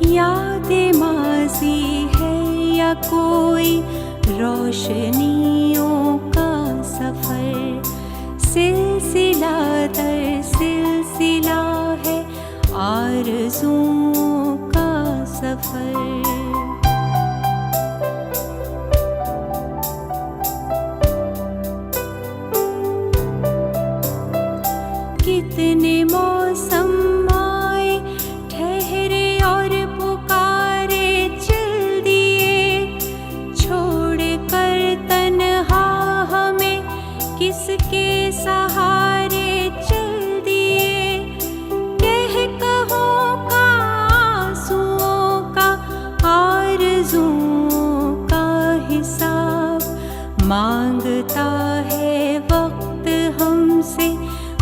यादें माज़ी है या कोई रोशनियों का सफ़र, सिलसिला दर सिलसिला है आरज़ुओं का सफ़र। कितने मौसम आए ठहरे और पुकारे चल दिए, छोड़ कर तन्हा हमें किसके सहारे चल दिए। कह कहो का आंसुओं का आरज़ुओं का हिसाब मांगता है वक्त हमसे,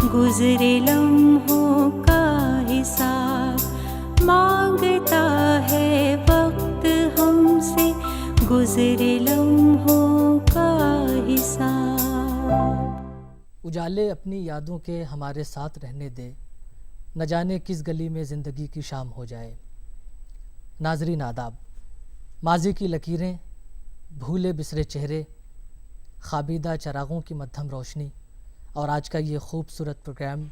गुज़रे लम्हों का हिसाब मांगता है वक्त हमसे, गुज़रे लम्हों का हिसाब। उजाले अपनी यादों के हमारे साथ रहने दे, न जाने किस गली में ज़िंदगी की शाम हो जाए। नाज़रीन आदाब, माजी की लकीरें, भूले बिसरे चेहरे, ख़ाबीदा चरागों की मध्यम रोशनी और आज का ये खूबसूरत प्रोग्राम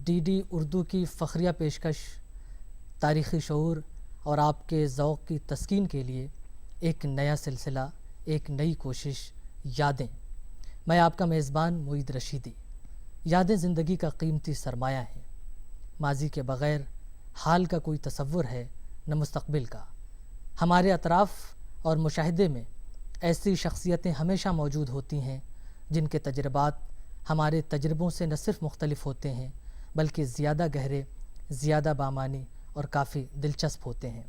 डीडी उर्दू की फ़ख्रिया पेशकश, तारीख़ी शऊर और आपके ज़ौक़ की तस्कीन के लिए एक नया सिलसिला, एक नई कोशिश, यादें। मैं आपका मेज़बान मुईद रशीदी। यादें ज़िंदगी का कीमती सरमाया है। माजी के बग़ैर हाल का कोई तसव्वुर है न मुस्तक़बिल का। हमारे अतराफ़ और मुशाहिदे में ऐसी शख्सियतें हमेशा मौजूद होती हैं जिनके तजर्बात हमारे तजर्बों से न सिर्फ मुख्तलिफ होते हैं बल्कि ज़्यादा गहरे, ज़्यादा बामानी और काफ़ी दिलचस्प होते हैं।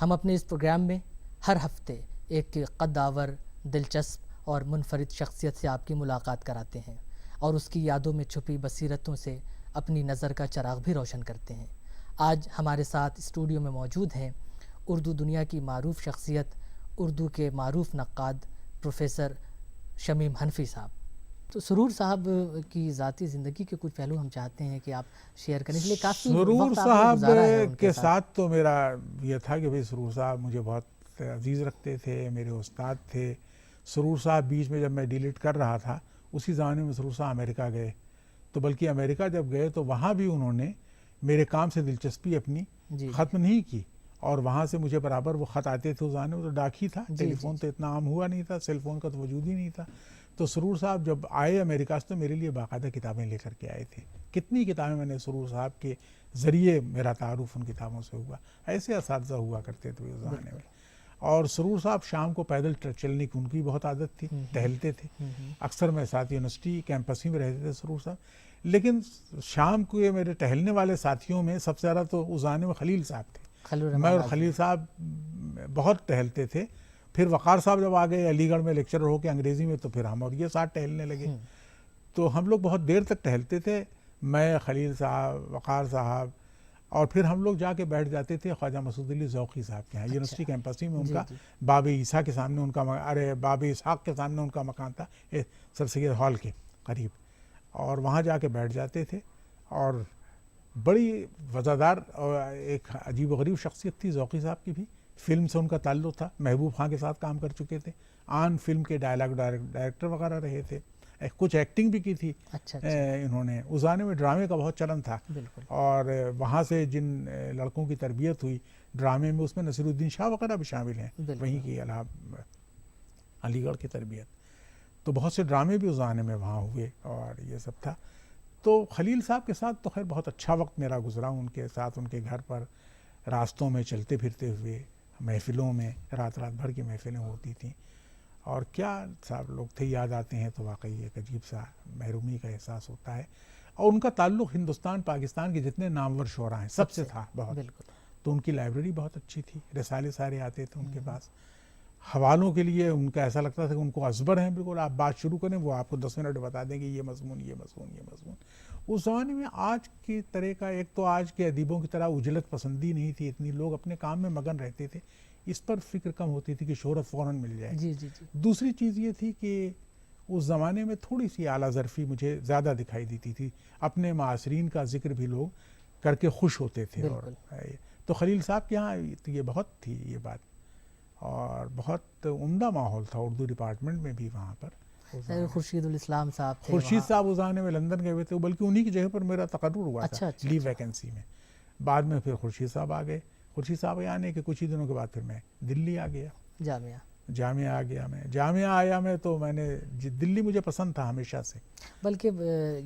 हम अपने इस प्रोग्राम में हर हफ्ते एक कद्दावर, दिलचस्प और मुनफरिद शख्सियत से आपकी मुलाकात कराते हैं और उसकी यादों में छुपी बसीरतों से अपनी नज़र का चिराग भी रोशन करते हैं। आज हमारे साथ स्टूडियो में मौजूद हैं उर्दू दुनिया की मारूफ़ शख्सियत, उर्दू के मारूफ़ नक्काद प्रोफेसर शमीम हनफी साहब। तो सुरूर साहब की ज़ाती ज़िंदगी के कुछ पहलू हम चाहते हैं कि आप शेयर करें, इसलिए काफ़ी सुरूर साहब के साथ तो मेरा ये था कि भाई सुरूर साहब मुझे बहुत अजीज़ रखते थे, मेरे उस्ताद थे। सुरूर साहब बीच में जब मैं डिलीट कर रहा था उसी ज़माने में सुरूर साहब अमेरिका गए, तो बल्कि अमेरिका जब गए तो वहाँ भी उन्होंने मेरे काम से दिलचस्पी अपनी ख़त्म नहीं की और वहाँ से मुझे बराबर वो ख़त आते थे। उस ज़माने में तो डाक ही था, टेलीफोन तो इतना आम हुआ नहीं था, सेलफोन का तो वजूद ही नहीं था। तो सुरूर साहब जब आए अमेरिका से तो मेरे लिए बाकायदा किताबें लेकर के आए थे। कितनी किताबें मैंने सुरूर साहब के ज़रिए मेरा तारुफ उन किताबों से हुआ। ऐसे असातिज़ा हुआ करते थे उस ज़माने में। और सुरूर साहब शाम को पैदल चलने की उनकी बहुत आदत थी, टहलते थे। अक्सर मैं साथ यूनिवर्सिटी कैंपस ही में रहते थे सुरूर साहब। लेकिन शाम को ये मेरे टहलने वाले साथियों में सबसे ज़्यादा तो उस ज़माने में खलील साहब थे। मैं और खलील साहब बहुत टहलते थे। फिर वक़ार साहब जब आ गए अलीगढ़ में लेक्चरर होकर अंग्रेज़ी में, तो फिर हम और ये साथ टहलने लगे। तो हम लोग बहुत देर तक टहलते थे, मैं, खलील साहब, वक़ार साहब, और फिर हम लोग जाके बैठ जाते थे ख्वाजा मसूद अली ज़ौक़ी साहब के यहाँ। यूनिवर्सिटी कैंपस ही में उनका बाब ईसा के सामने उनका बाब इसहाक़ के सामने उनका मकान था, सर सैयद हॉल के करीब, और वहाँ जाके बैठ जाते थे। और बड़ी वज़ादार और एक अजीब व गरीब शख्सियत थी ज़ौक़ी साहब की भी। फ़िल्म से उनका ताल्लुक़ था, महबूब खां के साथ काम कर चुके थे, आन फिल्म के डायलॉग डायरेक्टर वगैरह रहे थे, कुछ एक्टिंग भी की थी। इन्होंने उस ज़माने में ड्रामे का बहुत चलन था और वहाँ से जिन लड़कों की तरबियत हुई ड्रामे में, उसमें नसीरुद्दीन शाह वगैरह भी शामिल हैं, वहीं की अलीगढ़ की तरबियत। तो बहुत से ड्रामे भी उस ज़माने में वहाँ हुए और ये सब था। तो खलील साहब के साथ तो खैर बहुत अच्छा वक्त मेरा गुजरा, उनके साथ उनके घर पर रास्तों में चलते फिरते हुए, महफ़िलों में रात भर की महफ़िलें होती थीं। और क्या साहब लोग थे, याद आते हैं तो वाकई एक अजीब सा महरूमी का एहसास होता है। और उनका ताल्लुक़ हिंदुस्तान पाकिस्तान के जितने नामवर शोरा हैं सबसे था बहुत। तो उनकी लाइब्रेरी बहुत अच्छी थी, रिसाले सारे आते थे उनके पास। हवालों के लिए उनका ऐसा लगता था कि उनको अज़बर हैं बिल्कुल, आप बात शुरू करें वो आपको 10 मिनट बता देंगे ये मज़मून ये मज़मून ये मज़मून। उस ज़माने में आज की तरह का, एक तो आज के अदीबों की तरह उजलत पसंदी नहीं थी इतनी, लोग अपने काम में मगन रहते थे, इस पर फिक्र कम होती थी कि शोहरत फ़ौरन मिल जाए। दूसरी चीज़ ये थी कि उस ज़माने में थोड़ी सी आला ज़रफ़ी मुझे ज़्यादा दिखाई देती थी, अपने मासरीन का जिक्र भी लोग करके खुश होते थे। और तो खलील साहब के यहाँ तो ये बहुत थी ये बात, और बहुत उम्दा माहौल था उर्दू डिपार्टमेंट में भी वहाँ पर। खुर्शीदुल इस्लाम साहब थे, खुर्शीद साहब उस ज़माने में लंदन गए हुए थे, बल्कि उन्हीं की जगह पर मेरा तकर्रुर हुआ था लीव वैकेंसी में। बाद में फिर खुर्शीद साहब आ गए। खुर्शीद साहब आने के कुछ ही दिनों के बाद फिर मैं दिल्ली आ गया, जामिया आ गया। मैं जामिया आया मैं तो मैंने दिल्ली मुझे पसंद था हमेशा से। बल्कि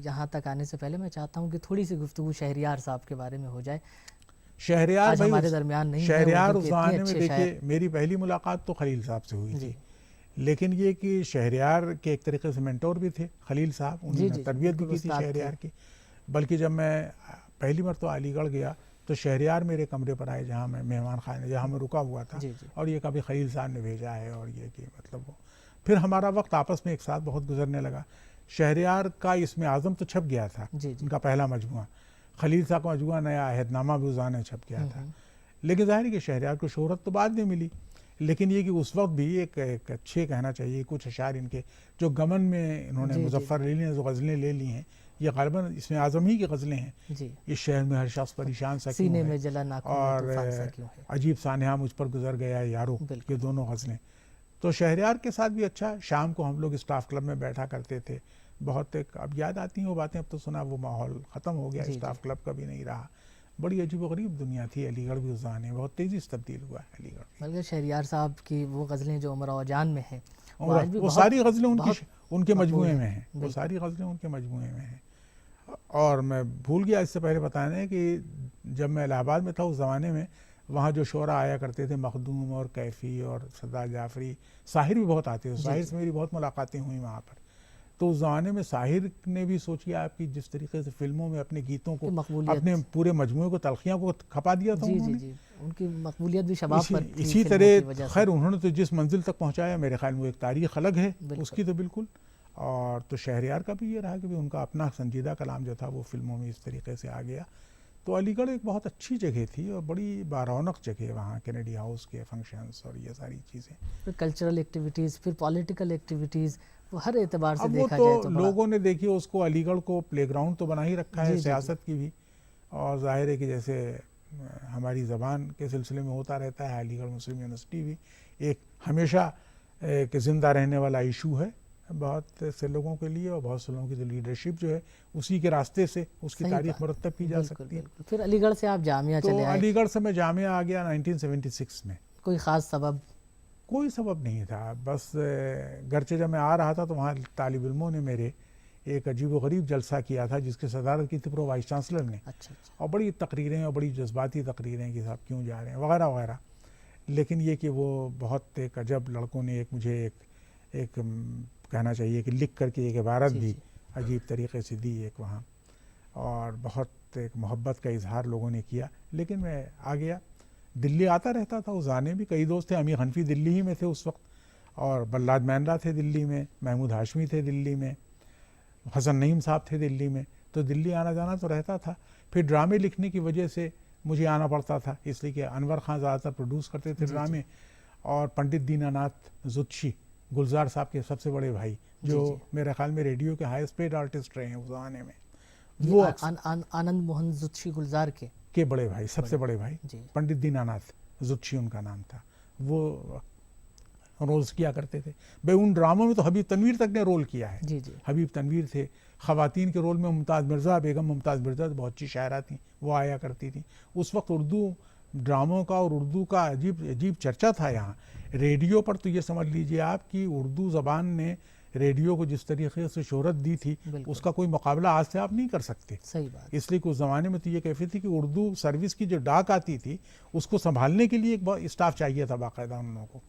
यहाँ तक आने से पहले मैं चाहता हूँ कि थोड़ी सी गुफ्तगू शहरियार साहब के बारे में हो जाए। शहरियार भाई हमारे दरमियान नहीं, शहरियार उस ज़माने में देखिए मेरी पहली मुलाकात तो खलील साहब से हुई थी, लेकिन ये कि शहरियार के एक तरीके से मेंटोर भी थे खलील साहब, उन्होंने तरबियत भी की थी शहरियार की। बल्कि जब मैं पहली मरतबा अलीगढ़ गया तो शहरियार मेरे कमरे पर आए, जहाँ मैं मेहमान खाने जहाँ मैं रुका हुआ था, और ये कभी खलील साहब ने भेजा है, और ये कि मतलब वो फिर हमारा वक्त आपस में एक साथ बहुत गुजरने लगा। शहरियार का इसमें आज़म तो छप गया था, उनका पहला मजमुआ, खलील साहब का मजमुआ नया अहदनामा भी उस ज़माने छप गया था। लेकिन ज़ाहिर है कि शहरियार को शोहरत तो बाद में मिली, लेकिन ये कि उस वक्त भी एक अच्छे कहना चाहिए कुछ अशार इनके जो गमन में इन्होंने मुजफ्फर अली ने जो गज़लें ले ली हैं, ये ग़ालिबन इसमें आज़म ही की गज़लें हैं। इस शहर में हर शख्स परेशान सा क्यों है, और अजीब सानिहा मुझ पर गुजर गया है यारो, ये दोनों गज़लें। तो शहरियार के साथ भी अच्छा, शाम को हम लोग स्टाफ क्लब में बैठा करते थे, बहुत एक अब याद आती हैं वो बातें। अब तो सुना वो माहौल ख़त्म हो गया, स्टाफ क्लब का भी नहीं रहा। बड़ी अजीब व गरीब दुनिया थी अलीगढ़ भी उस ज़माने में, बहुत तेज़ी से तब्दील हुआ है अलीगढ़। बल्कि शहरियार साहब की वो गज़लें जो उमराव जान में हैं, वो सारी गज़लें उनके मजमूए में हैं, वो सारी गज़लें उनके मजमूए में हैं। और मैं भूल गया इससे पहले बताने कि जब मैं इलाहाबाद में था उस ज़माने में, वहाँ जो शोरा आया करते थे, मखदूम और कैफ़ी और सरदार जाफरी, साहिर भी बहुत आते थे। साहिर से मेरी बहुत मुलाकातें हुई वहाँ पर। तो उस ज़माने में साहिर ने भी सोचिए आपकी जिस तरीके से फिल्मों में अपने गीतों को, अपने पूरे मजमूए को, तलखियाँ को खपा दिया था उन्होंने। उनकी मकबूलियत भी शबाब पर थी। इसी तरह खैर उन्होंने तो जिस मंजिल तक पहुँचाया, मेरे ख्याल में वो एक तारीख़ अलग है उसकी तो बिल्कुल। और तो शहरियार का भी ये रहा कि उनका अपना संजीदा कलाम जो था वो फिल्मों में इस तरीके से आ गया। तो अलीगढ़ एक बहुत अच्छी जगह थी और बड़ी बारौनक जगह, वहाँ कैनेडी हाउस के फंक्शंस और ये सारी चीज़ें, फिर कल्चरल एक्टिविटीज़, फिर पॉलिटिकल एक्टिविटीज़, वो हर एतबार से देखा तो जाए तो लोगों ने देखिए उसको अलीगढ़ को प्लेग्राउंड तो बना ही रखा है सियासत की भी। और जाहिर है कि जैसे हमारी ज़बान के सिलसिले में होता रहता है, अलीगढ़ मुस्लिम यूनिवर्सिटी भी एक हमेशा एक ज़िंदा रहने वाला इशू है बहुत से लोगों के लिए, और बहुत से लोगों की जो लीडरशिप जो है उसी के रास्ते से उसकी तारीख मुरतब की जा सकती है। फिर अलीगढ़ से आप जामिया चले आए? अलीगढ़ से मैं जामिया आ गया 1976 में। कोई ख़ास सबब? कोई सबब नहीं था, बस गरचे जब मैं आ रहा था तो वहाँ तालिब इल्मों ने मेरे एक अजीब व गरीब जलसा किया था जिसकी सदारत की थी प्रो वाइस चांसलर ने। अच्छा। और बड़ी तकरीरें और बड़ी जज्बाती तकरीरें कि साहब क्यों जा रहे हैं वगैरह वगैरह। लेकिन ये कि वो बहुत एक अजब लड़कों ने एक मुझे एक कहना चाहिए कि लिख करके एक इबारत भी अजीब तरीके से दी एक वहाँ, और बहुत एक मोहब्बत का इजहार लोगों ने किया। लेकिन मैं आ गया, दिल्ली आता रहता था, उस आने भी कई दोस्त थे। अमीर हनफी दिल्ली ही में थे उस वक्त, और बल्लाद मैनरा थे दिल्ली में, महमूद हाशमी थे दिल्ली में, हसन नईम साहब थे दिल्ली में। तो दिल्ली आना जाना तो रहता था। फिर ड्रामे लिखने की वजह से मुझे आना पड़ता था, इसलिए कि अनवर खान ज़्यादातर प्रोड्यूस करते थे ड्रामे, और पंडित दीनानाथ जुत्शी गुलजार साहब के सबसे बड़े भाई, जो मेरे ख्याल में रेडियो के हाईएस्ट पेड आर्टिस्ट रहे हैं उस ज़माने में, वो आनंद मोहन जुत्शी गुलजार के बड़े भाई, सबसे बड़े भाई पंडित दीनानाथ जुत्शी उनका नाम था। वो रोल्स किया करते थे भाई उन ड्रामों में। तो हबीब तनवीर तक ने रोल किया है। हबीब तनवीर थे। ख़वातीन के रोल में मुमताज़ मिर्ज़ा, बेगम मुमताज़ मिर्ज़ा तो बहुत अच्छी शायरा थी, वो आया करती थी। उस वक्त उर्दू ड्रामों का और उर्दू का अजीब चर्चा था यहाँ रेडियो पर। तो ये समझ लीजिए आप कि उर्दू ज़बान ने रेडियो को जिस तरीके से शोहरत दी थी उसका कोई मुकाबला आज से आप नहीं कर सकते। सही बात। इसलिए कि उस ज़माने में तो ये कैफियत थी कि उर्दू सर्विस की जो डाक आती थी उसको संभालने के लिए एक स्टाफ चाहिए था बाकायदा उन लोगों को।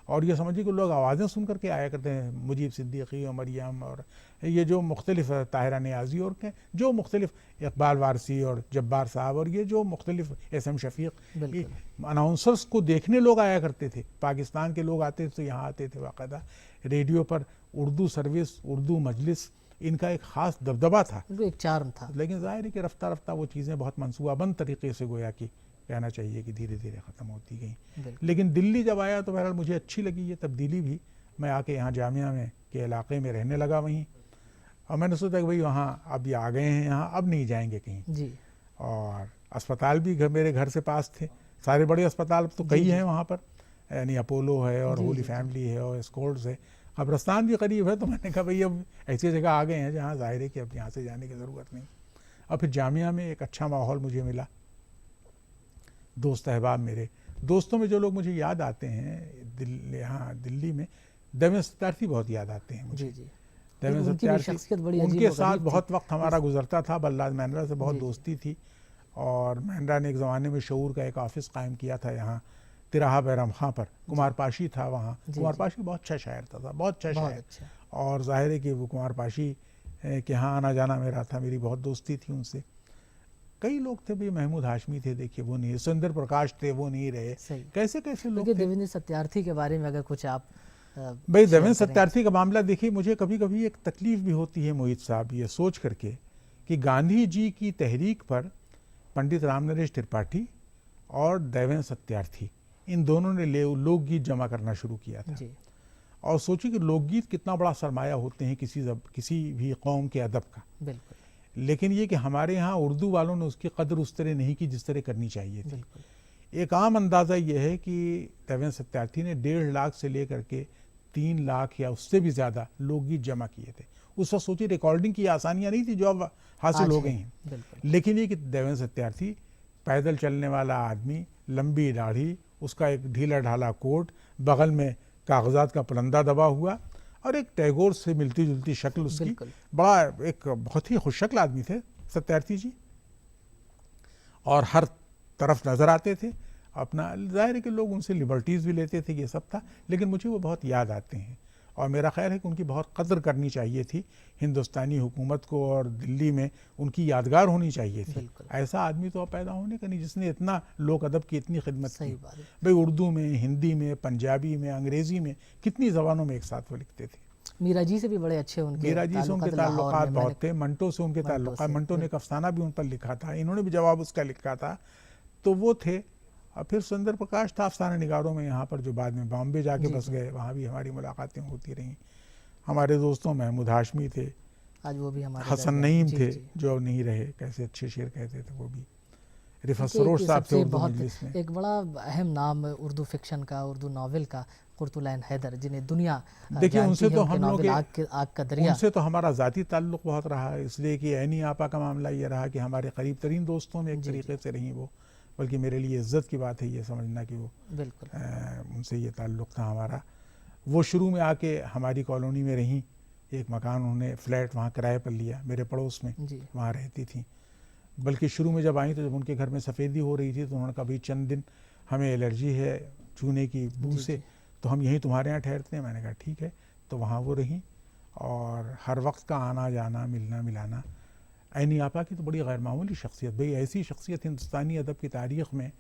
और ये समझिए कि लोग आवाज़ें सुन करके आया करते हैं, मुजीब सिद्दीकी और मरियम और ये जो मुख्तलिफ ताहिरा नियाज़ी और के जो मुख्तलिफ इकबाल वारसी और जब्बार साहब और ये जो मुख्तलिफ एस.एम. शफीक अनाउंसर्स को देखने लोग आया करते थे। पाकिस्तान के लोग आते थे तो यहाँ आते थे बाकायदा। रेडियो पर उर्दू सर्विस, उर्दू मजलिस, इनका एक ख़ास दबदबा था, एक चार्म था। लेकिन ज़ाहिर है कि रफ्ता रफ्ता वो चीज़ें बहुत मनसूबाबंद तरीके से गोया कि कहना चाहिए कि धीरे धीरे ख़त्म होती गई। लेकिन दिल्ली जब आया तो बहरहाल मुझे अच्छी लगी ये तब्दीली भी। मैं आके यहाँ जामिया में के इलाके में रहने लगा वहीं, और मैंने सोचा कि भाई वहाँ अब ये आ गए हैं यहाँ, अब नहीं जाएंगे कहीं। और अस्पताल भी मेरे घर से पास थे, सारे बड़े अस्पताल तो कई जी। हैं वहाँ पर, यानी अपोलो है और जी, होली जी, जी। फैमिली है और स्कॉट्स है, कब्रस्तान भी करीब है। तो मैंने कहा भाई अब ऐसी जगह आ गए हैं जहाँ ज़ाहिर है कि अब यहाँ से जाने की ज़रूरत नहीं। और फिर जामिया में एक अच्छा माहौल मुझे मिला, दोस्त अहबाब मेरे, दोस्तों में जो लोग मुझे याद आते हैं यहाँ दिल्ली में, देवेंद्र सत्यार्थी बहुत याद आते हैं मुझे। जी, जी। देवेंद्र उनकी भी सत्यार्थी, शख्सियत बड़ी उनके अजीब व साथ गरीब थी। बहुत वक्त हमारा गुजरता था। बल्लाज मेहंद्रा से बहुत जी, जी। दोस्ती थी, और मेहंद्रा ने एक ज़माने में शऊर का एक ऑफिस कायम किया था यहाँ तिराहा बैरम खां पर। कुमार पाशी था वहाँ। जी, कुमार जी। पाशी बहुत अच्छा शायर था, बहुत अच्छा बहुत शायर। अच्छा। और जाहिर है कि वो कुमार पाशी के यहाँ आना जाना मेरा था, मेरी बहुत दोस्ती थी उनसे। कई लोग थे भाई, महमूद हाशमी थे, देखिए वो नहीं, सुंदर प्रकाश थे, वो नहीं रहे। सही। कैसे कैसे लोग क्योंकि थे। देवेंद्र सत्यार्थी के बारे में अगर कुछ आप भाई शेयर देवेंद्र करें। सत्यार्थी का मामला देखिए, मुझे कभी कभी एक तकलीफ भी होती है मोहित साहब, ये सोच करके कि गांधी जी की तहरीक पर पंडित रामनरेश त्रिपाठी और देवेंद्र सत्यार्थी, इन दोनों ने लोकगीत जमा करना शुरू किया था। जी। और सोचिए कि लोकगीत कितना बड़ा सरमाया होते हैं किसी भी कौम के अदब का। बिल्कुल लेकिन ये कि हमारे यहाँ उर्दू वालों ने उसकी कदर उस तरह नहीं की जिस तरह करनी चाहिए थी। बिल्कुल। एक आम अंदाज़ा ये है कि देवेंद्र सत्यार्थी ने 1.5 लाख से लेकर के 3 लाख या उससे भी ज़्यादा लोकगीत जमा किए थे। उस वक्त सोचिए रिकॉर्डिंग की आसानियाँ नहीं थी जो अब हासिल आज हो है, गई हैं। बिल्कुल। लेकिन ये कि देवेंद्र सत्यार्थी, पैदल चलने वाला आदमी, लंबी दाढ़ी, उसका एक ढीला ढाला कोट, बगल में कागजात का पलंदा दबा हुआ, और एक टैगोर से मिलती जुलती शक्ल उसकी। बिल्कुल। बड़ा एक बहुत ही खुशशक्ल आदमी थे सत्यार्थी जी, और हर तरफ नज़र आते थे। अपना जाहिर है कि लोग उनसे लिबर्टीज़ भी लेते थे, ये सब था। लेकिन मुझे वो बहुत याद आते हैं, और मेरा ख्याल है कि उनकी बहुत कदर करनी चाहिए थी हिंदुस्तानी हुकूमत को, और दिल्ली में उनकी यादगार होनी चाहिए थी। बिल्कुल। ऐसा आदमी तो अब पैदा होने का नहीं जिसने इतना लोक अदब की इतनी खिदमत सही की। बात है। भाई उर्दू में, हिंदी में, पंजाबी में, अंग्रेज़ी में, कितनी ज़बानों में एक साथ वो लिखते थे। मीरा जी से भी बड़े अच्छे उनके मीरा जी से उनके लाहौर ताल्लुकात में बहुत थे, मंटो से उनके मंटो ताल्लुकात, से, मंटो ने एक अफसाना भी उन पर लिखा था, इन्होंने भी जवाब उसका लिखा था, तो वो थे। और फिर सुंदर प्रकाश था अफसाना निगारों में यहाँ पर, जो बाद में बॉम्बे जाके जी, बस जी। गए, वहाँ भी हमारी मुलाकातें होती रहीं। हमारे दोस्तों महमूद हाशमी थे, आज वो भी हमारे हसन दरमियान। नईम जी, थे जी। जो अब नहीं रहे, कैसे अच्छे शेर कहते थे वो भी। रिफत क्योंकि सरोज एक साहब थे सबसे उर्दू बहुत मजलिस में। एक बड़ा अहम नाम उर्दू फिक्शन का, उर्दू नावल का, कुर्तुलैन हैदर, जिन्हें दुनिया देखिए जानती उनसे है, तो उनके हम लोग नावल आग का दरिया। उनसे तो हमारा ज़ाती ताल्लुक़ बहुत रहा है, इसलिए कि ऐनी आपा का मामला ये रहा कि हमारे करीब तरीन दोस्तों में एक जी, तरीके से रहीं वो। बल्कि मेरे लिए इज़्ज़त की बात है ये समझना कि वो बिल्कुल। उनसे ये ताल्लुक़ था हमारा। वो शुरू में आके हमारी कॉलोनी में रहीं, एक मकान उन्होंने फ्लैट वहाँ किराए पर लिया मेरे पड़ोस में, जी। वहाँ रहती थी। बल्कि शुरू में जब आई तो जब उनके घर में सफ़ेदी हो रही थी तो उन्होंने कहा भाई चंद दिन हमें एलर्जी है चूने की बू जी, से, जी। तो हम यहीं तुम्हारे यहाँ ठहरते हैं। मैंने कहा ठीक है। तो वहाँ वो रहीं, और हर वक्त का आना जाना, मिलना मिलाना। ऐनी आपा की तो बड़ी गैर मामूली शख्सियत, भाई ऐसी शख्सियत हिंदुस्तानी अदब की तारीख़ में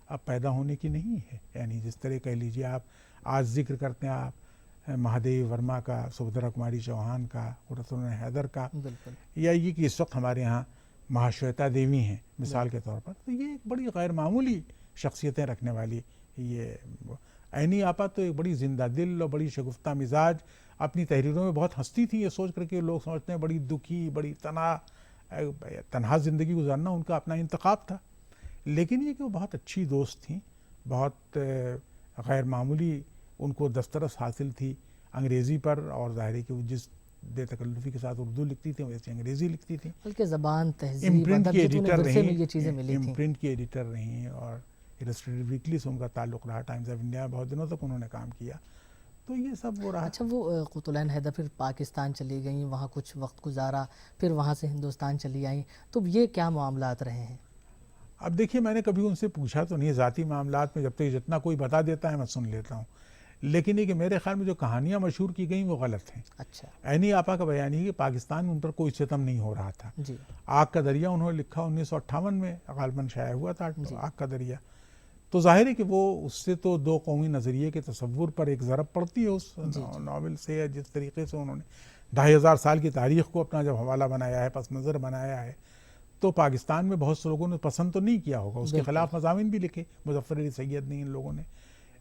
अब पैदा होने की नहीं है। यानी जिस तरह कह लीजिए आप आज जिक्र करते हैं आप महादेव वर्मा का, सुभद्रा कुमारी चौहान का, कुर्तुलैन हैदर का, बिल्कुल। या ये कि इस वक्त हमारे यहाँ महाश्वेता देवी हैं मिसाल के तौर पर, तो ये एक बड़ी गैर मामूली शख्सियतें रखने वाली ये ऐनी आपा तो एक बड़ी जिंदा दिल और बड़ी शगुफ्ता मिजाज, अपनी तहरीरों में बहुत हंसती थी। ये सोच करके लोग समझते हैं बड़ी दुखी, बड़ी तनहा ज़िंदगी गुजारना उनका अपना इंतखाब था। लेकिन ये कि वो बहुत अच्छी दोस्त थी, बहुत गैर मामूली उनको दस्तरस हासिल थी अंग्रेज़ी पर, और ज़ाहिर है कि वो जिस बेतकल्लुफ़ी के साथ उर्दू लिखती थी वैसे अंग्रेज़ी लिखती थी। बल्कि ज़बान, तहज़ीब, इम्प्रिंट अदब, की जो तुम्हें एडिटर विरसे में रहीं, ये चीज़ें मिली थी। इम्प्रिंट की एडिटर रहीं, और इलस्ट्रेटेड वीकली से उनका ताल्लुक़ रहा, टाइम्स ऑफ इंडिया बहुत दिनों तक उन्होंने काम किया। तो ये सब वो रहा। अच्छा, वो कुर्तुलैन हैदर फिर पाकिस्तान चली गई, वहाँ कुछ वक्त गुजारा, फिर वहाँ से हिंदुस्तान चली आई, तो ये क्या मामलात रहे हैं? अब देखिए मैंने कभी उनसे पूछा तो नहीं, ज़ाती मामलात में जब तक जितना कोई बता देता है मैं सुन लेता हूँ। लेकिन ये कि मेरे ख्याल में जो कहानियाँ मशहूर की गई वो गलत हैं। अच्छा। ऐनी आपा का बयान है कि पाकिस्तान में उन पर कोई सितम नहीं हो रहा था। जी। आग का दरिया उन्होंने लिखा 1958 में गालिबन शाया हुआ था जी। आग का दरिया। तो जाहिर है कि वो उससे तो दो कौमी नज़रिए के तसव्वुर पर एक ज़रब पड़ती है उस नावल से, या जिस तरीके से उन्होंने 2500 साल की तारीख़ को अपना जब हवाला बनाया है, पस मंज़र बनाया है, तो पाकिस्तान में बहुत से लोगों ने पसंद तो नहीं किया होगा, उसके ख़िलाफ़ मज़ामिन भी लिखे, मुज़फ़्फ़र अली सैयद ने, इन लोगों ने।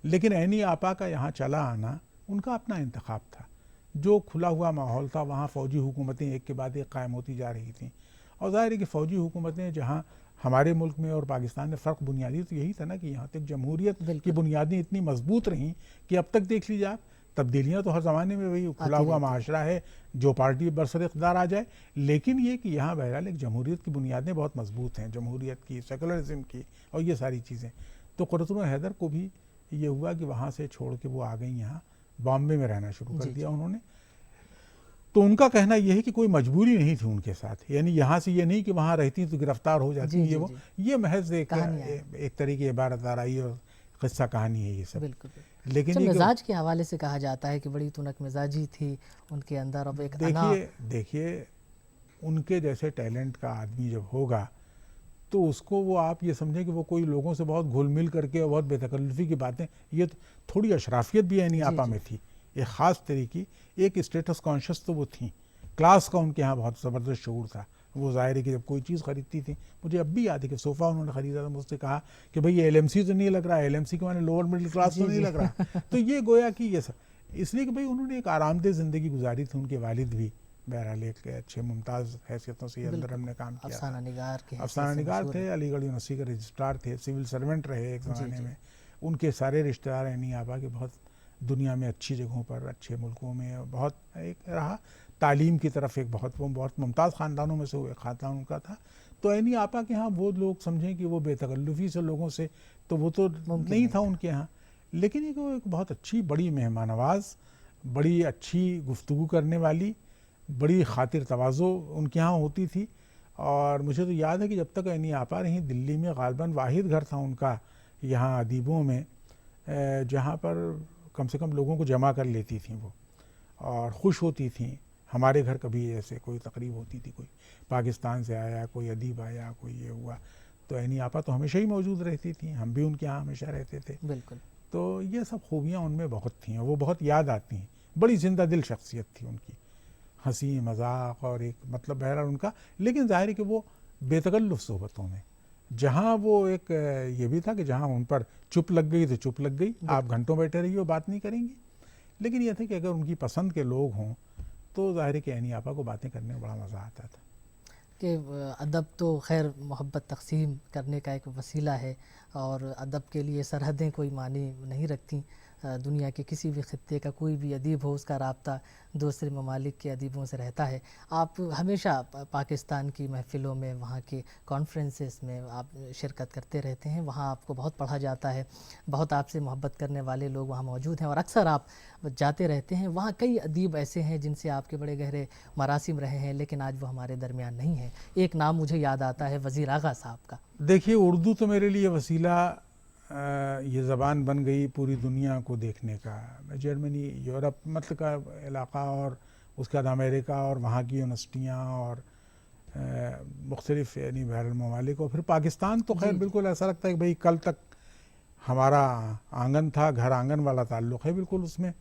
लेकिन ऐनी आपा का यहाँ चला आना उनका अपना इंतखाब था। जो खुला हुआ माहौल था, वहाँ फ़ौजी हुकूमतें एक के बाद एक कायम होती जा रही थीं, और ज़ाहिर है कि फ़ौजी हुकूमतें जहाँ हमारे मुल्क में और पाकिस्तान में फ़र्क बुनियादी तो यही था ना कि यहाँ तक जमहूरियत की बुनियादें इतनी मजबूत रहीं कि अब तक देख लीजिए आप, तब्दीलियाँ तो हर ज़माने में वही खुला हुआ माशरा है, जो पार्टी बरसर इक़्तिदार आ जाए, लेकिन ये कि यहाँ बहरहाल एक जमहूरियत की बुनियादें बहुत मजबूत हैं, जमहूरियत की, सेकुलरिज्म की और ये सारी चीज़ें। तो क़ुर्रतुल हैदर को भी ये हुआ कि वहाँ से छोड़ के वो आ गई यहाँ, बॉम्बे में रहना शुरू कर दिया उन्होंने। तो उनका कहना यह है कि कोई मजबूरी नहीं थी उनके साथ, यानी यहाँ से ये नहीं कि वहाँ रहती तो गिरफ्तार हो जाती, ये महज एक तरीके इबारत आराई और किस्सा कहानी है ये सब। बिल्कुल। लेकिन मिजाज के हवाले से कहा जाता है कि बड़ी तुनक मिजाजी थी उनके अंदर। अब एक देखिए उनके जैसे टैलेंट का आदमी जब होगा तो उसको वो आप ये समझें कि वो कोई लोगों से बहुत घुल मिल करके और बहुत बेतकल्लुफ़ी की बातें, ये थोड़ी अशराफियत भी यानी आपा में थी, एक ख़ास तरीके, एक स्टेटस कॉन्शियस तो वो थी, क्लास का उनके यहाँ बहुत ज़बरदस्त शऊर था। वो ज़ाहिर है कि जब कोई चीज़ ख़रीदती थी, मुझे अब भी याद है कि सोफ़ा उन्होंने ख़रीदा था, मुझसे कहा कि भाई ये LMC तो नहीं लग रहा, LMC के माने लोअर मिडिल क्लास तो नहीं लग रहा। तो ये गोया कि ये सब इसलिए कि भाई उन्होंने एक आरामदेह ज़िंदगी गुजारी थी, उनके वालिद भी बहरहाल एक अच्छे मुमताज़ हैसियतों से अंदर हमने काम किया। अफसाना निगार थे, अलीगढ़ यूनिवर्सिटी के रजिस्ट्रार थे, सिविल सर्वेंट रहे एक ज़माने में। उनके सारे रिश्तेदार यानी आबा के बहुत दुनिया में अच्छी जगहों पर, अच्छे मुल्कों में बहुत एक रहा, तालीम की तरफ एक बहुत मुमताज़ ख़ानदानों में से वो एक ख़ानदान उनका था। तो यानी आपा के यहाँ वो लोग समझें कि वो बेतकल्लुफ़ी से लोगों से तो वो तो नहीं था उनके यहाँ, लेकिन एक बहुत अच्छी बड़ी मेहमान नवाज़, बड़ी अच्छी गुफ्तगू करने वाली, बड़ी खातिर तवाज़ो उनके यहाँ होती थी। और मुझे तो याद है कि जब तक यानी आपा रहीं दिल्ली में ग़ालिबन वाहिद घर था उनका यहाँ अदीबों में जहाँ पर कम से कम लोगों को जमा कर लेती थी वो और ख़ुश होती थी। हमारे घर कभी ऐसे कोई तकरीब होती थी, कोई पाकिस्तान से आया, कोई अदीब आया, कोई ये हुआ, तो यानी आपा तो हमेशा ही मौजूद रहती थी, हम भी उनके यहाँ हमेशा रहते थे। बिल्कुल। तो ये सब खूबियाँ उनमें बहुत थी और वो बहुत याद आती हैं। बड़ी जिंदा दिल शख्सियत थी उनकी, हंसी मजाक और एक मतलब बहरहाल उनका, लेकिन ज़ाहिर है कि वो बेतकल्लुफ़ सोहबतों में, जहाँ वो एक ये भी था कि जहाँ उन पर चुप लग गई तो चुप लग गई, आप घंटों बैठे रहिए बात नहीं करेंगी, लेकिन यह था कि अगर उनकी पसंद के लोग हों तो ज़ाहिर है कि यानी आपा को बातें करने में बड़ा मज़ा आता था। कि अदब तो खैर मोहब्बत तक़सीम करने का एक वसीला है और अदब के लिए सरहदें कोई मानी नहीं रखती। दुनिया के किसी भी ख़ित्ते का कोई भी अदीब हो, उसका राब्ता दूसरे ममालिक के अदीबों से रहता है। आप हमेशा पाकिस्तान की महफ़िलों में, वहाँ के कॉन्फ्रेंसेस में आप शिरकत करते रहते हैं, वहाँ आपको बहुत पढ़ा जाता है, बहुत आपसे मोहब्बत करने वाले लोग वहाँ मौजूद हैं और अक्सर आप जाते रहते हैं। वहाँ कई अदीब ऐसे हैं जिनसे आपके बड़े गहरे मरासिम रहे हैं, लेकिन आज वो हमारे दरमियान नहीं है। एक नाम मुझे याद आता है वज़ीर आगा साहब का। देखिए, उर्दू तो मेरे लिए वसीला ये ज़बान बन गई पूरी दुनिया को देखने का। मैं जर्मनी, यूरोप मतलब का इलाक़ा और उसके बाद अमेरिका और वहाँ की यूनिवर्सिटियाँ और मुख्तलिफ़ यानी बहरहाल ममालिक और फिर पाकिस्तान तो खैर बिल्कुल ऐसा लगता है कि भाई कल तक हमारा आंगन था, घर आंगन वाला ताल्लुक़ है बिल्कुल उसमें।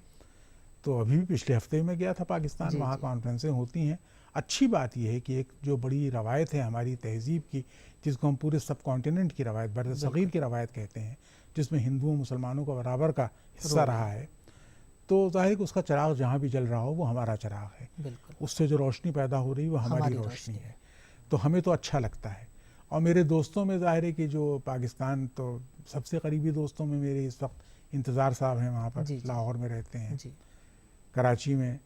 तो अभी भी पिछले हफ्ते में गया था पाकिस्तान, वहाँ कॉन्फ्रेंसें होती हैं। अच्छी बात यह है कि एक जो बड़ी रवायत है हमारी तहज़ीब की, जिसको हम पूरे सब कॉन्टिनेंट की रवायत, बर सग़ीर की रवायत कहते हैं, जिसमें हिंदुओं मुसलमानों का बराबर का हिस्सा रहा है, तो ज़ाहिर है कि उसका चिराग जहाँ भी जल रहा हो वो हमारा चिराग है, उससे जो रोशनी पैदा हो रही है वो हमारी रोशनी है। तो हमें तो अच्छा लगता है। और मेरे दोस्तों में ज़ाहिर है कि जो पाकिस्तान, तो सबसे करीबी दोस्तों में मेरे इस वक्त इंतज़ार साहब हैं, वहाँ पर लाहौर में रहते हैं, कराची में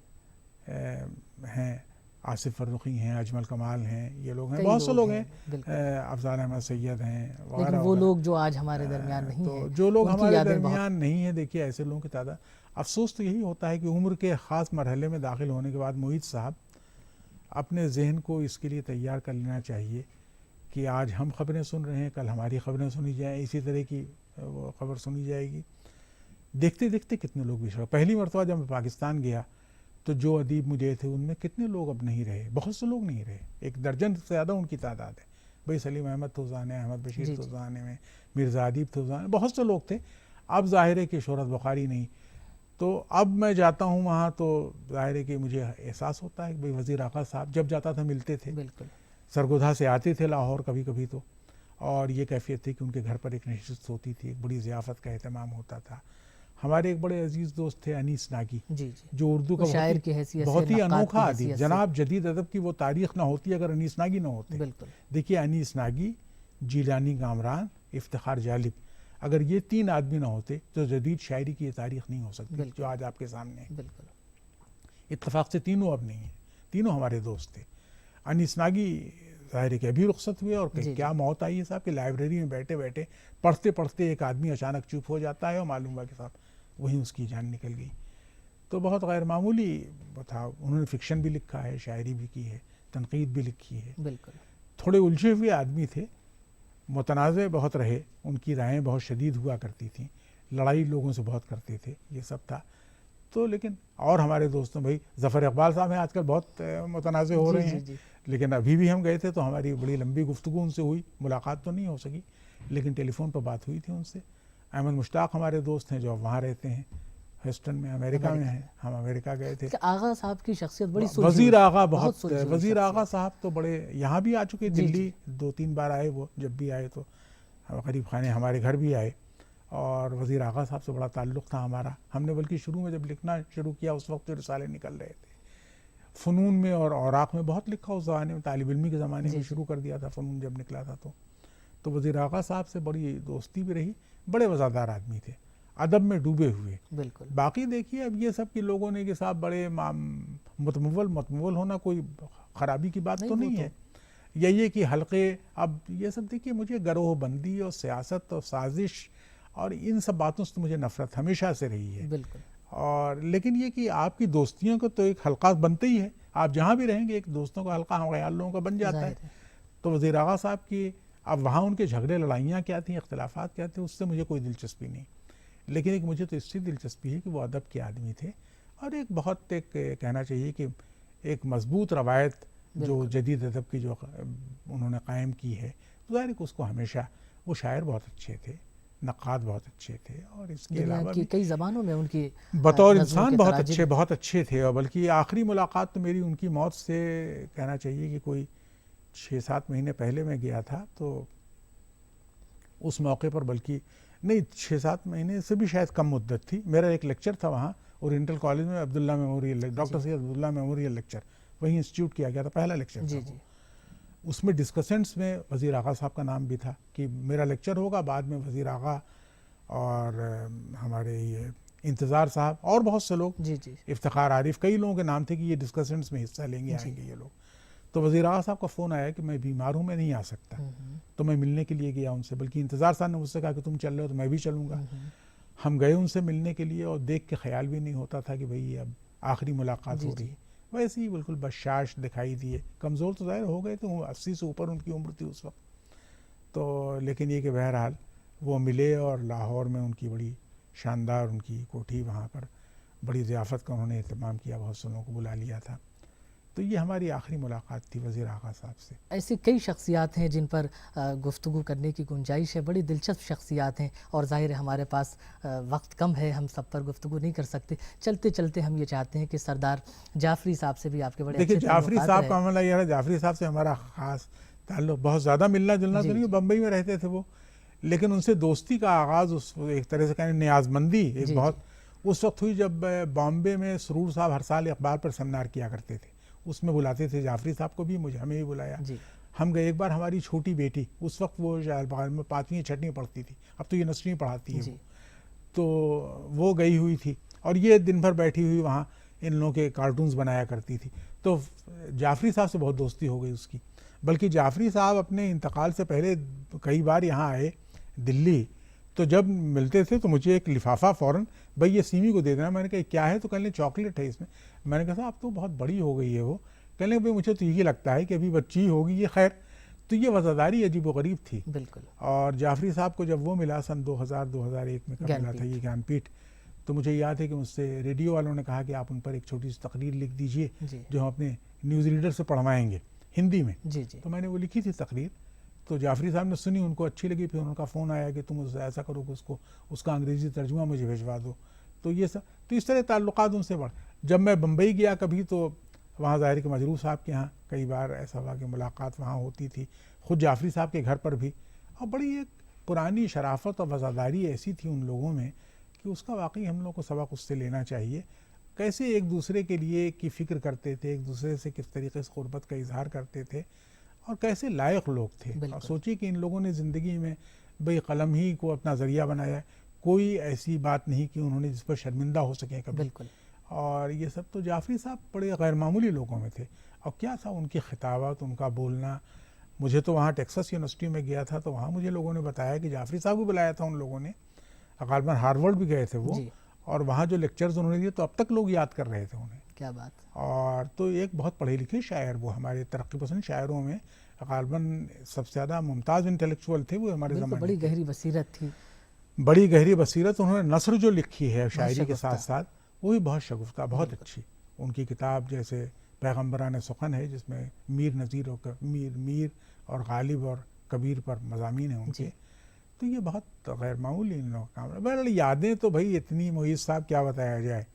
हैं, आसिफ फर्रुखी हैं, अजमल कमाल हैं, ये लोग हैं, बहुत से लोग हैं, अफजाल अहमद सैयद हैं, लेकिन वो लोग जो आज हमारे दरमियान नहीं तो जो लोग हमारे दरमियान नहीं है, देखिए ऐसे लोगों की तादाद। अफसोस तो यही होता है कि उम्र के ख़ास मरहले में दाखिल होने के बाद मोहित साहब अपने जहन को इसके लिए तैयार कर लेना चाहिए कि आज हम ख़बरें सुन रहे हैं, कल हमारी ख़बरें सुनी जाएँ, इसी तरह की वो ख़बर सुनी जाएगी। देखते देखते कितने लोग बिछड़। पहली मरतबा जब मैं पाकिस्तान गया तो जो अदीब मुझे थे उनमें कितने लोग अब नहीं रहे, बहुत से लोग नहीं रहे, 1 दर्जन से ज़्यादा उनकी तादाद है। भाई सलीम अहमद तोज़ाने, अहमद बशीर तोज़ाने में, मिर्ज़ा अदीब तोज़ाने, बहुत से लोग थे। अब ज़ाहिर है कि शोहरत बुखारी नहीं। तो अब मैं जाता हूँ वहाँ तो ज़ाहिर है कि मुझे एहसास होता है कि भाई वज़ीर आगा साहब जब जाता था मिलते थे, बिल्कुल सरगोधा से आते थे लाहौर कभी कभी तो, और ये कैफियत थी कि उनके घर पर एक नशिस्त होती थी, एक बड़ी ज़ियाफ़त का एहतमाम होता था, हमारे एक बड़े अजीज़ दोस्त थे अनीस नागी, जी जी, जो उर्दू का शायर की हैसियत से, बहुत ही नक्काद अनोखा की अदीब, हैसियत से। जनाब जदीद अदब की वो तारीख ना होती अगर अनीस नागी ना होते। बिल्कुल, देखिए अनीस नागी, जीलानी कामरान, इफ्तिखार जालिब, अगर ये 3 आदमी ना होते तो जदीद शायरी की ये तारीख नहीं हो सकती बिल्कुल। जो आज आपके सामने है। बिल्कुल, इत्तेफाक से तीनों अब नहीं है, तीनों हमारे दोस्त थे। अनीस नागी ज़ाहिर है कि अभी रुखसत हुए और जी, क्या जी। मौत आई है साहब कि लाइब्रेरी में बैठे बैठे पढ़ते पढ़ते एक आदमी अचानक चुप हो जाता है और मालूम हुआ कि साहब वहीं उसकी जान निकल गई। तो बहुत गैर मामूली था। उन्होंने फ़िक्शन भी लिखा है, शायरी भी की है, तनकीद भी लिखी है। बिल्कुल, थोड़े उलझे हुए आदमी थे, मुतनाज़े बहुत रहे, उनकी राहें बहुत शदीद हुआ करती थीं, लड़ाई लोगों से बहुत करते थे, ये सब था। तो लेकिन और हमारे दोस्तों, भाई ज़फ़र इक़बाल साहब हैं आजकल बहुत मुतनाज़े हो जी, रहे जी, हैं, जी। लेकिन अभी भी हम गए थे तो हमारी बड़ी लंबी गुफ्तगू उनसे हुई, मुलाकात तो नहीं हो सकी लेकिन टेलीफोन पर बात हुई थी उनसे। अहमद मुश्ताक हमारे दोस्त हैं जो अब वहाँ रहते हैं, ह्यूस्टन में, अमेरिका में हैं। हम अमेरिका गए थे। कि आगा साहब की शख्सियत बड़ी सुलझी वज़ीर हुई, आगा बहुत सुलझी हुई वज़ीर आगा शख्सियत। साहब तो बड़े यहाँ भी आ चुके, जी, दिल्ली 2-3 बार आए वो, जब भी आए तो गरीब खाने हमारे घर भी आए और वज़ीर आगा साहब से बड़ा ताल्लुक़ था हमारा। हमने बल्कि शुरू में जब लिखना शुरू किया उस वक्त जो रिसाले निकल रहे थे, फ़नून में और औराक़ में बहुत लिखा उस ज़माने में, तालिब इल्मी के ज़माने में शुरू कर दिया था फ़नून जब निकला था। तो वज़ीर आगा साहब से बड़ी दोस्ती भी रही, बड़े वज़ादार आदमी थे, अदब में डूबे हुए। बिल्कुल, बाकी देखिए अब ये सब कि लोगों ने कि साहब बड़े मतमुवल होना कोई ख़राबी की बात तो नहीं है। यही है कि हल्के, अब ये सब देखिए मुझे गरोह बंदी और सियासत और साजिश और इन सब बातों से तो मुझे नफ़रत हमेशा से रही है। बिल्कुल। और लेकिन ये कि आपकी दोस्तियों को तो एक हल्का बनते ही है, आप जहाँ भी रहेंगे एक दोस्तों का हल्का हम ख्याल लोगों का बन जाता है। तो वज़ीर आगा साहब की अब वहाँ उनके झगड़े लड़ाइयाँ क्या थी, इख्तिलाफात क्या थे, उससे मुझे कोई दिलचस्पी नहीं, लेकिन एक मुझे तो इससे दिलचस्पी है कि वो अदब के आदमी थे और एक बहुत एक कहना चाहिए कि एक मजबूत रवायत जो जदीद अदब की जो उन्होंने कायम की है, तो ज़ाहिर है उसको हमेशा, वो शायर बहुत अच्छे थे, नक्काद बहुत अच्छे थे और इसके अलावा भी कई ज़बानों में उनकी बतौर इंसान बहुत अच्छे थे। और बल्कि आखिरी मुलाकात तो मेरी उनकी मौत से कहना चाहिए कि कोई 6-7 महीने पहले मैं गया था, तो उस मौके पर, बल्कि नहीं 6-7 महीने से भी शायद कम मुद्दत थी, मेरा एक लेक्चर था वहाँ ओरिएंटल कॉलेज में, Abdullah memorial, doctor Syed Abdullah memorial lecture वहीं इंस्टीट्यूट किया गया था, पहला लेक्चर था वो। उसमें डिस्कसेंट्स में वज़ीर आगा साहब का नाम भी था कि मेरा लेक्चर होगा, बाद में वज़ीर आगा और हमारे ये इंतज़ार साहब और बहुत से लोग, इफ्तिखार आरिफ, कई लोगों के नाम थे कि ये डिस्कसेंट्स में हिस्सा लेंगे, आएंगे ये लोग। तो वज़ीर आगा साहब का फ़ोन आया कि मैं बीमार हूँ, मैं नहीं आ सकता। तो मैं मिलने के लिए गया उनसे, बल्कि इंतज़ार साहब ने मुझसे कहा कि तुम चल रहे हो तो मैं भी चलूँगा। हम गए उनसे मिलने के लिए और देख के ख्याल भी नहीं होता था कि भाई अब आखिरी मुलाकात हो रही है। वैसे ही बिल्कुल बशाश दिखाई दिए, कमज़ोर तो ज़ाहिर हो गए थे, 80 से ऊपर उनकी उम्र थी उस वक्त। तो लेकिन ये कि बहरहाल वो मिले और लाहौर में उनकी बड़ी शानदार उनकी कोठी, वहाँ पर बड़ी ज़ियाफ़त का उन्होंने एहतमाम किया, बहुत से लोगों को बुला लिया था। तो ये हमारी आखिरी मुलाकात थी वज़ीर आगा साहब से। ऐसी कई शख्सियात हैं जिन पर गुफ्तगू करने की गुंजाइश है, बड़ी दिलचस्प शख्सियात हैं और ज़ाहिर है हमारे पास वक्त कम है, हम सब पर गुफ्तगू नहीं कर सकते। चलते चलते हम ये चाहते हैं कि सरदार जाफ़री साहब से भी आपके बड़े देखिए जाफ़री साहब का मामला यह है, जाफ़री साहब से हमारा ख़ास ताल्लुक़ बहुत ज़्यादा मिलना जुलना तो नहीं, बम्बई में रहते थे वो, लेकिन उनसे दोस्ती का आगाज़ उस एक तरह से कहें न्याज़मंदी एक बहुत उस वक्त हुई जब बॉम्बे में सुरूर साहब हर साल अखबार पर सेमिनार किया करते थे, उसमें बुलाते थे जाफ़री साहब को भी, मुझे हमें भी बुलाया। हम गए एक बार, हमारी छोटी बेटी उस वक्त वो शायद में 5वीं 6वीं पढ़ती थी, अब तो यूनिवर्सिटी में पढ़ाती है वो, तो वो गई हुई थी और ये दिन भर बैठी हुई वहाँ इन लोगों के कार्टून्स बनाया करती थी। तो जाफ़री साहब से बहुत दोस्ती हो गई उसकी, बल्कि जाफ़री साहब अपने इंतकाल से पहले कई बार यहाँ आए दिल्ली, तो जब मिलते थे तो मुझे एक लिफाफा फ़ौरन, भाई ये सीमी को दे देना। मैंने कहा क्या है, तो कहने चॉकलेट है इसमें। मैंने कहा साहब तो बहुत बड़ी हो गई है वो, कहने भाई मुझे तो यही लगता है कि अभी बच्ची होगी ये। खैर, तो ये वज़ादारी अजीब व गरीब थी। बिल्कुल। और जाफ़री साहब को जब वो मिला सन 2000-2001 में कब मिला था ये ज्ञानपीठ, तो मुझे याद है कि मुझसे रेडियो वालों ने कहा कि आप उन पर एक छोटी सी तकरीर लिख दीजिए जो हम अपने न्यूज़ रीडर से पढ़वाएंगे हिंदी में। तो मैंने वो लिखी थी तकरीर, तो जाफ़री साहब ने सुनी, उनको अच्छी लगी, फिर उनका फ़ोन आया कि तुम उससे ऐसा करो कि उसका अंग्रेज़ी तर्जुमा मुझे भिजवा दो। तो ये सब, तो इस तरह ताल्लुकात उनसे बढ़। जब मैं बम्बई गया कभी, तो वहाँ ज़ाहिर के मजरूह साहब के यहाँ कई बार ऐसा हुआ कि मुलाकात वहाँ होती थी, ख़ुद जाफ़री साहब के घर पर भी। और बड़ी एक पुरानी शराफत और वज़ादारी ऐसी थी उन लोगों में कि उसका वाकई हम लोग को सबक उससे लेना चाहिए। कैसे एक दूसरे के लिए की फ़िक्र करते थे, एक दूसरे से किस तरीके से क़ुर्बत का इजहार करते थे और कैसे लायक लोग थे। और सोचिए कि इन लोगों ने ज़िंदगी में भाई कलम ही को अपना ज़रिया बनाया, कोई ऐसी बात नहीं कि उन्होंने जिस पर शर्मिंदा हो सकें कभी। और ये सब तो जाफ़री साहब बड़े गैर मामूली लोगों में थे। और क्या था उनकी खिताबत, उनका बोलना। मुझे तो वहाँ टेक्सास यूनिवर्सिटी में गया था तो वहाँ मुझे लोगों ने बताया कि जाफ़री साहब को बुलाया था उन लोगों ने, गालिबन हार्वर्ड भी गए थे वो, और वहाँ जो लेक्चर्स उन्होंने दिए तो अब तक लोग याद कर रहे थे उन्हें। क्या बात। और तो एक बहुत पढ़े लिखे शायर, वो हमारे तरक्की पसंद शायरों में गालिबन सबसे ज़्यादा मुमताज़ इंटेलेक्चुअल थे वो हमारे ज़माने। बड़ी गहरी बसीरत थी, बड़ी गहरी बसीरत। उन्होंने नस्र जो लिखी है शायरी के साथ साथ वो भी बहुत शगुफ्ता, बहुत अच्छी। उनकी किताब जैसे पैगम्बरान सुखन है जिसमें मीर नज़ीर और मीर और गालिब और कबीर पर मज़ामीन हैं उनके, तो ये बहुत गैर मामूली इन लोगों का काम। बहरहाल यादें तो भाई इतनी, मोईज़ साहब क्या बताया जाए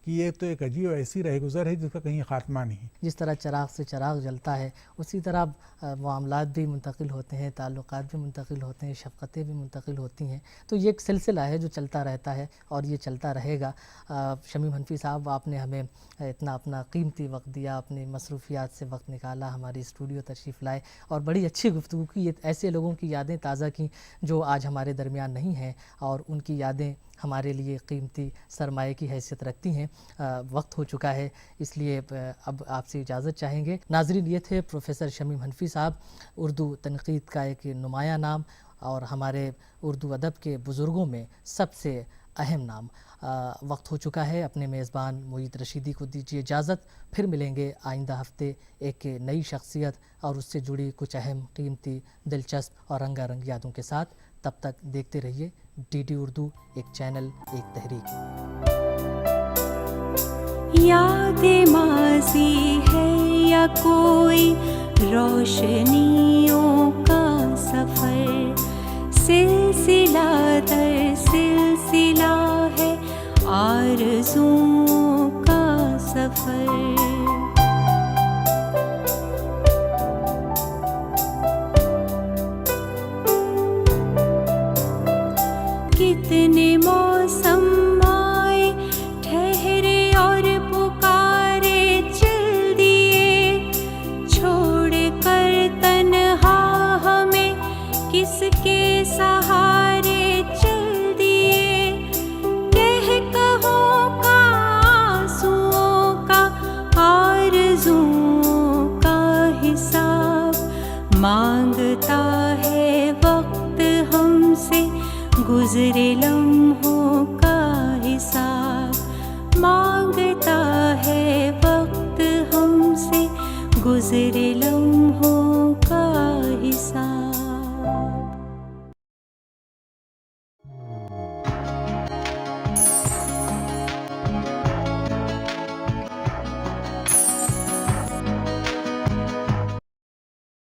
कि ये तो एक अजीब ऐसी रह गुज़र है जिसका कहीं ख़ात्मा नहीं। जिस तरह चिराग से चिराग जलता है उसी तरह मामलात भी मुंतकिल होते हैं, ताल्लुकात भी मुंतकिल होते हैं, शफ़क़तें भी मुंतकिल होती हैं। तो ये एक सिलसिला है जो चलता रहता है और ये चलता रहेगा। शमीम हनफी साहब, आपने हमें इतना अपना कीमती वक्त दिया, अपनी मसरूफ़ियात से वक्त निकाला, हमारी स्टूडियो तशरीफ़ लाए और बड़ी अच्छी गुफ्तगू की। ऐसे लोगों की यादें ताज़ा की जो आज हमारे दरमियान नहीं हैं और उनकी यादें हमारे लिए कीमती सरमाए की हैसियत रखती हैं। वक्त हो चुका है इसलिए अब आपसे इजाज़त चाहेंगे। नाज़रीन, ये थे प्रोफ़ेसर शमीम हनफी साहब, उर्दू तनक़ीद का एक नुमाया नाम और हमारे उर्दू अदब के बुज़ुर्गों में सबसे अहम नाम। वक्त हो चुका है, अपने मेज़बान मुईद रशीदी को दीजिए इजाज़त। फिर मिलेंगे आइंदा हफ्ते एक नई शख्सियत और उससे जुड़ी कुछ अहम, कीमती, दिलचस्प और रंगारंग यादों के साथ। तब तक देखते रहिए DD उर्दू, एक चैनल, एक तहरीक। यादें माज़ी है या कोई रोशनियों का सफ़र, सिलसिला दर सिलसिला है आरज़ुओं का सफ़र। कितने मौसम आए, ठहरे और पुकारे चल दिए, छोड़ कर तन्हा हमें किसके सहारे चल दिए। कह कहो का आंसुओं का, आरज़ुओं का हिसाब मांगता है वक्त हमसे, गुज़रे लम्हों का हिसाब मांगता है वक्त हमसे, गुज़रे लम्हों का